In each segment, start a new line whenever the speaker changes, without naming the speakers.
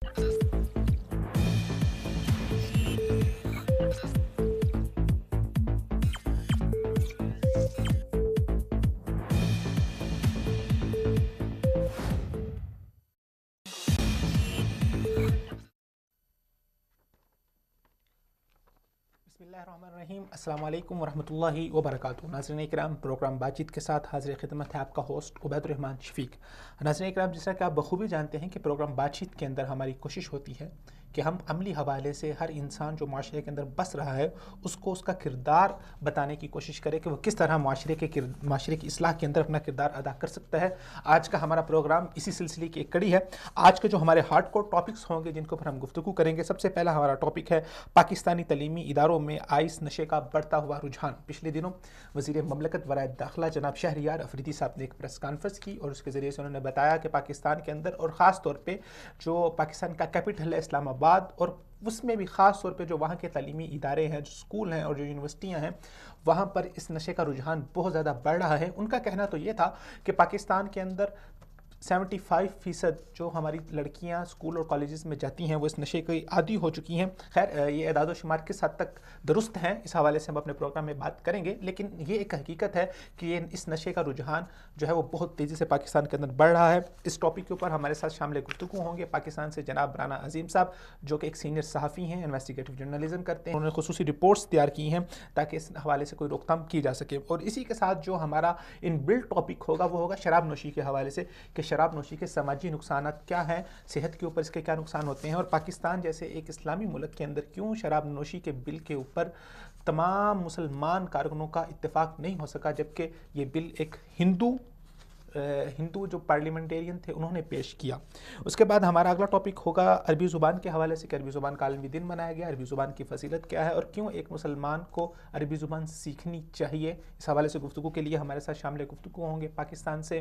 بسم اللہ الرحمن الرحیم، السلام علیکم ورحمۃ اللہ وبرکاتہ۔ ناظرین اکرام، پروگرام بات چیت کے ساتھ حاضر خدمت ہے آپ کا ہوسٹ عبید الرحمن شفیق۔ ناظرین اکرام، جیسا کہ آپ بخوبی جانتے ہیں کہ پروگرام بات چیت کے اندر ہماری کوشش ہوتی ہے کہ ہم عملی حوالے سے ہر انسان جو معاشرے کے اندر بس رہا ہے اس کو اس کا کردار بتانے کی کوشش کرے کہ وہ کس طرح معاشرے کی اصلاح کے اندر اپنا کردار ادا کر سکتا ہے۔ آج کا ہمارا پروگرام اسی سلسلے کی ایک کڑی ہے۔ آج کے جو ہمارے ہارڈ کور ٹاپکس ہوں گے جن کے اوپر ہم گفتگو کریں گے، سب سے پہلا ہمارا ٹاپک ہے پاکستانی تعلیمی اداروں میں آئس نشے کا بڑھتا ہوا رجحان۔ پچھلے دنوں وزیر مملکت برائے داخلہ جناب شہریار افریدی صاحب نے ایک پریس کانفرنس کی اور اس کے ذریعے سے انہوں نے بتایا کہ پاکستان کے اندر اور خاص طور پہ جو پاکستان کا کیپٹل ہے اسلام آباد، اور اس میں بھی خاص طور پہ جو وہاں کے تعلیمی ادارے ہیں، جو اسکول ہیں اور جو یونیورسٹیاں ہیں، وہاں پر اس نشے کا رجحان بہت زیادہ بڑھ رہا ہے۔ ان کا کہنا تو یہ تھا کہ پاکستان کے اندر 75% جو ہماری لڑکیاں اسکول اور کالجز میں جاتی ہیں وہ اس نشے کی عادی ہو چکی ہیں۔ خیر، یہ اعداد و شمار کس حد تک درست ہیں اس حوالے سے ہم اپنے پروگرام میں بات کریں گے، لیکن یہ ایک حقیقت ہے کہ اس نشے کا رجحان جو ہے وہ بہت تیزی سے پاکستان کے اندر بڑھ رہا ہے۔ اس ٹاپک کے اوپر ہمارے ساتھ شامل گفتگو ہوں گے پاکستان سے جناب رانا عظیم صاحب، جو کہ ایک سینئر صحافی ہیں، انویسٹیگیٹو جرنلزم کرتے ہیں۔ انہوں نے خصوصی رپورٹس تیار کی ہیں تاکہ اس حوالے سے کوئی روک تھام کی جا سکے۔ اور اسی کے ساتھ جو ہمارا ان بلڈ ٹاپک ہوگا وہ ہوگا شراب نوشی کے حوالے سے، کہ شراب نوشی کے سماجی نقصانات کیا ہیں، صحت کے اوپر اس کے کیا نقصان ہوتے ہیں، اور پاکستان جیسے ایک اسلامی ملک کے اندر کیوں شراب نوشی کے بل کے اوپر تمام مسلمان کارکنوں کا اتفاق نہیں ہو سکا، جبکہ یہ بل ایک ہندو جو پارلیمنٹیرین تھے انہوں نے پیش کیا۔ اس کے بعد ہمارا اگلا ٹاپک ہوگا عربی زبان کے حوالے سے، کہ عربی زبان کا عالمی دن منایا گیا، عربی زبان کی فضیلت کیا ہے اور کیوں ایک مسلمان کو عربی زبان سیکھنی چاہیے۔ اس حوالے سے گفتگو کے لیے ہمارے ساتھ شامل گفتگو ہوں گے پاکستان سے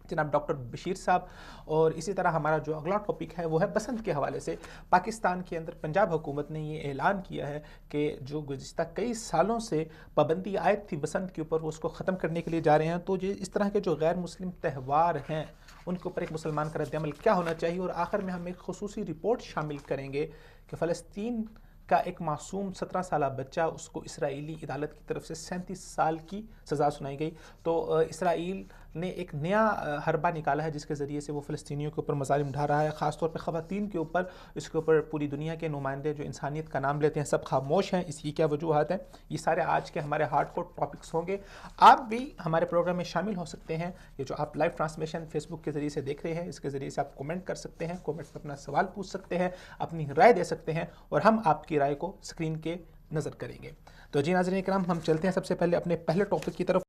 جناب ڈاکٹر بشیر صاحب، اور اسی طرح ہمارا جو اگلا ٹاپک ہے وہ ہے بسنت کے حوالے سے۔ پاکستان کے اندر پنجاب حکومت نے یہ اعلان کیا ہے کہ جو گزشتہ کئی سالوں سے پابندی عائد تھی بسنت کے اوپر، وہ اس کو ختم کرنے کے لیے جا رہے ہیں۔ تو اس طرح کے جو غیر مسلم تہوار ہیں ان کے اوپر ایک مسلمان کا رد عمل کیا ہونا چاہیے، اور آخر میں ہم ایک خصوصی رپورٹ شامل کریں گے کہ فلسطین کا ایک معصوم 17 سالہ بچہ، اس کو اسرائیلی عدالت کی طرف سے 37 سال کی سزا سنائی گئی۔ تو اسرائیل نے ایک نیا حربہ نکالا ہے جس کے ذریعے سے وہ فلسطینیوں کے اوپر مظالم ڈھا رہا ہے، خاص طور پہ خواتین کے اوپر۔ اس کے اوپر پوری دنیا کے نمائندے جو انسانیت کا نام لیتے ہیں سب خاموش ہیں۔ اس کی کیا وجوہات ہیں؟ یہ سارے آج کے ہمارے ہارڈ کور ٹاپکس ہوں گے۔ آپ بھی ہمارے پروگرام میں شامل ہو سکتے ہیں۔ یہ جو آپ لائیو ٹرانسمیشن فیس بک کے ذریعے سے دیکھ رہے ہیں، اس کے ذریعے سے آپ کومنٹ کر سکتے ہیں، کومنٹ میں اپنا سوال پوچھ سکتے ہیں، اپنی رائے دے سکتے ہیں، اور ہم آپ کی رائے کو اسکرین کے نظر کریں گے۔ تو جی ناظرین کرام، ہم چلتے ہیں سب سے پہلے اپنے پہلے ٹاپک کی طرف۔